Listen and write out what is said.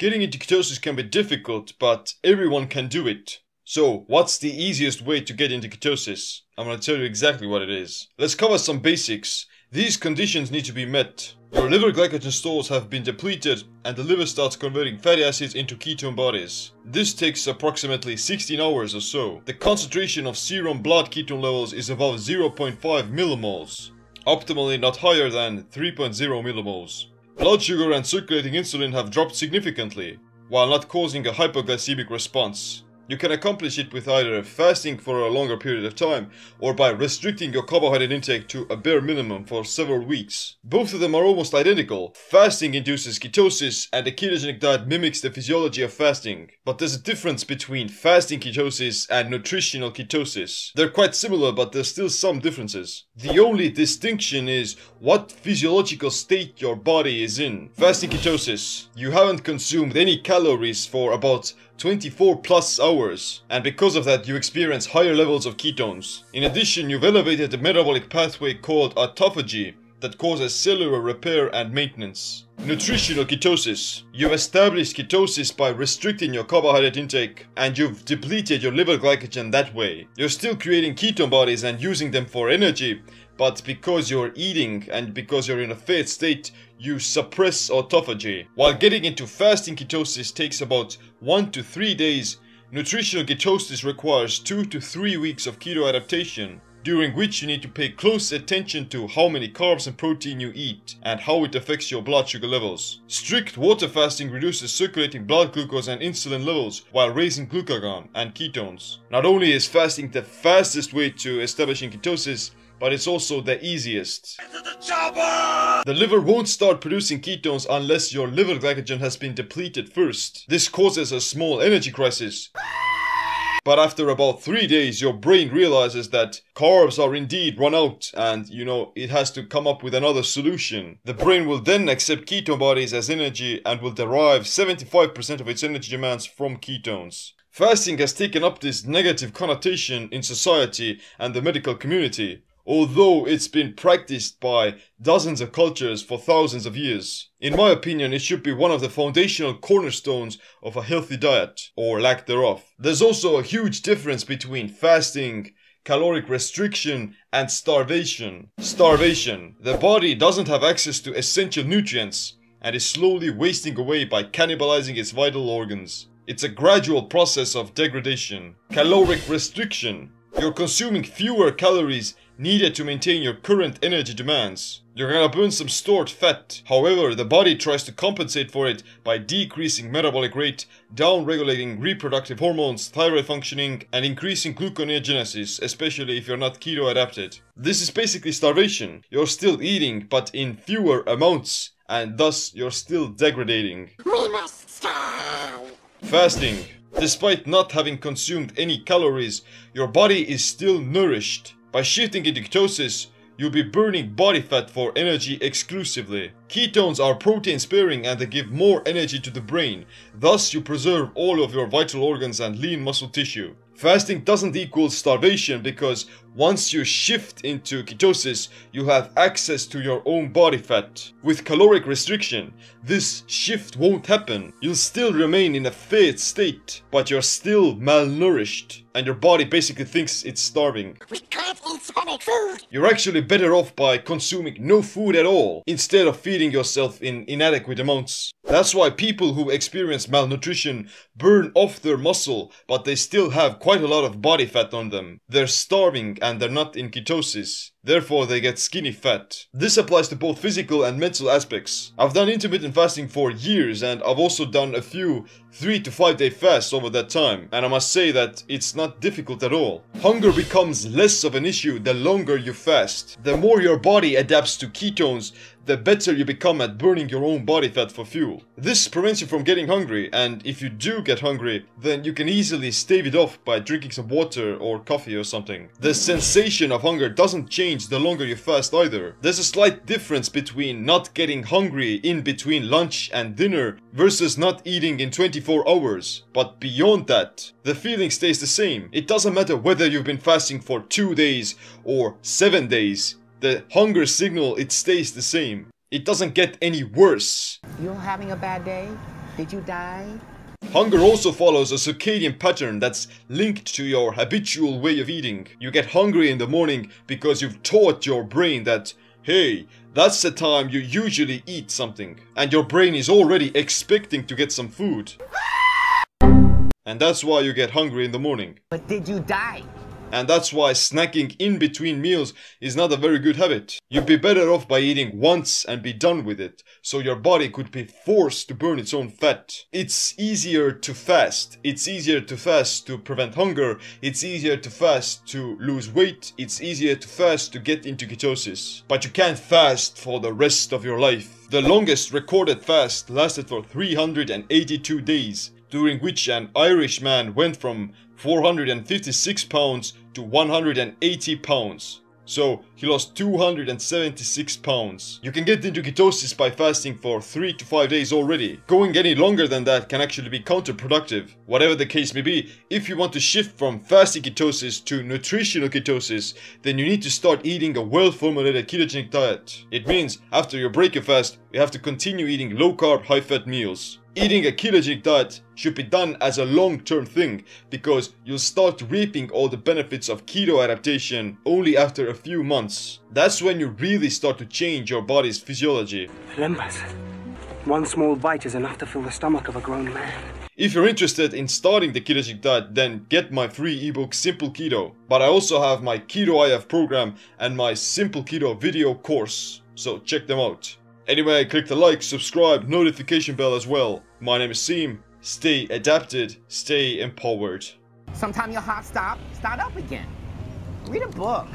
Getting into ketosis can be difficult, but everyone can do it. So, what's the easiest way to get into ketosis? I'm gonna tell you exactly what it is. Let's cover some basics. These conditions need to be met. Your liver glycogen stores have been depleted and the liver starts converting fatty acids into ketone bodies. This takes approximately 16 hours or so. The concentration of serum blood ketone levels is above 0.5 millimoles. Optimally not higher than 3.0 millimoles. Blood sugar and circulating insulin have dropped significantly, while not causing a hypoglycemic response. You can accomplish it with either fasting for a longer period of time or by restricting your carbohydrate intake to a bare minimum for several weeks. Both of them are almost identical. Fasting induces ketosis and a ketogenic diet mimics the physiology of fasting. But there's a difference between fasting ketosis and nutritional ketosis. They're quite similar, but there's still some differences. The only distinction is what physiological state your body is in. Fasting ketosis. You haven't consumed any calories for about 24 plus hours, and because of that you experience higher levels of ketones. In addition, you've elevated a metabolic pathway called autophagy that causes cellular repair and maintenance. Nutritional ketosis. You've established ketosis by restricting your carbohydrate intake, and you've depleted your liver glycogen that way. You're still creating ketone bodies and using them for energy, but because you're eating and because you're in a fat state, you suppress autophagy. While getting into fasting ketosis takes about 1 to 3 days, nutritional ketosis requires 2 to 3 weeks of keto adaptation, during which you need to pay close attention to how many carbs and protein you eat and how it affects your blood sugar levels. Strict water fasting reduces circulating blood glucose and insulin levels while raising glucagon and ketones. Not only is fasting the fastest way to establishing ketosis, but it's also the easiest. The liver won't start producing ketones unless your liver glycogen has been depleted first. This causes a small energy crisis. But after about 3 days, your brain realizes that carbs are indeed run out and, it has to come up with another solution. The brain will then accept ketone bodies as energy and will derive 75% of its energy demands from ketones. Fasting has taken up this negative connotation in society and the medical community, although it's been practiced by dozens of cultures for thousands of years. In my opinion, it should be one of the foundational cornerstones of a healthy diet, or lack thereof. There's also a huge difference between fasting, caloric restriction, and starvation. Starvation. The body doesn't have access to essential nutrients and is slowly wasting away by cannibalizing its vital organs. It's a gradual process of degradation. Caloric restriction. You're consuming fewer calories needed to maintain your current energy demands. You're gonna burn some stored fat. However, the body tries to compensate for it by decreasing metabolic rate, down-regulating reproductive hormones, thyroid functioning, and increasing gluconeogenesis, especially if you're not keto adapted. This is basically starvation. You're still eating, but in fewer amounts, and thus you're still degrading. We must starve. Fasting. Despite not having consumed any calories, your body is still nourished. By shifting into ketosis, you'll be burning body fat for energy exclusively. Ketones are protein sparing and they give more energy to the brain, thus you preserve all of your vital organs and lean muscle tissue. Fasting doesn't equal starvation because once you shift into ketosis, you have access to your own body fat. With caloric restriction, this shift won't happen. You'll still remain in a fat state, but you're still malnourished, and your body basically thinks it's starving. We can't eat stomach food. You're actually better off by consuming no food at all, instead of feeding yourself in inadequate amounts. That's why people who experience malnutrition burn off their muscle, but they still have quite a lot of body fat on them. They're starving and they're not in ketosis. Therefore, they get skinny fat. This applies to both physical and mental aspects. I've done intermittent fasting for years and I've also done a few 3 to 5 day fasts over that time. And I must say that it's not difficult at all. Hunger becomes less of an issue the longer you fast. The more your body adapts to ketones, the better you become at burning your own body fat for fuel. This prevents you from getting hungry, and if you do get hungry, then you can easily stave it off by drinking some water or coffee or something. The sensation of hunger doesn't change the longer you fast either. There's a slight difference between not getting hungry in between lunch and dinner versus not eating in 24 hours. But beyond that, the feeling stays the same. It doesn't matter whether you've been fasting for 2 days or 7 days. The hunger signal, it stays the same. It doesn't get any worse. You're having a bad day? did you die? Hunger also follows a circadian pattern that's linked to your habitual way of eating. You get hungry in the morning because you've taught your brain that, hey, that's the time you usually eat something. And your brain is already expecting to get some food. And that's why you get hungry in the morning. But did you die? And that's why snacking in between meals is not a very good habit. You'd be better off by eating once and be done with it, so your body could be forced to burn its own fat. It's easier to fast. It's easier to fast to prevent hunger. It's easier to fast to lose weight. It's easier to fast to get into ketosis. But you can't fast for the rest of your life. The longest recorded fast lasted for 382 days, during which an Irish man went from 456 pounds to 180 pounds. So he lost 276 pounds. You can get into ketosis by fasting for 3 to 5 days already. Going any longer than that can actually be counterproductive. Whatever the case may be, if you want to shift from fasting ketosis to nutritional ketosis, then you need to start eating a well-formulated ketogenic diet. It means after you break a fast, you have to continue eating low-carb, high-fat meals. Eating a ketogenic diet should be done as a long-term thing, because you'll start reaping all the benefits of keto adaptation only after a few months. That's when you really start to change your body's physiology. Limbus. One small bite is enough to fill the stomach of a grown man. If you're interested in starting the ketogenic diet, then get my free ebook Simple Keto. But I also have my Keto IF program and my Simple Keto video course, so check them out. Anyway, click the like, subscribe, notification bell as well. My name is Seem. Stay adapted, stay empowered. Sometime your heart start up again. Read a book.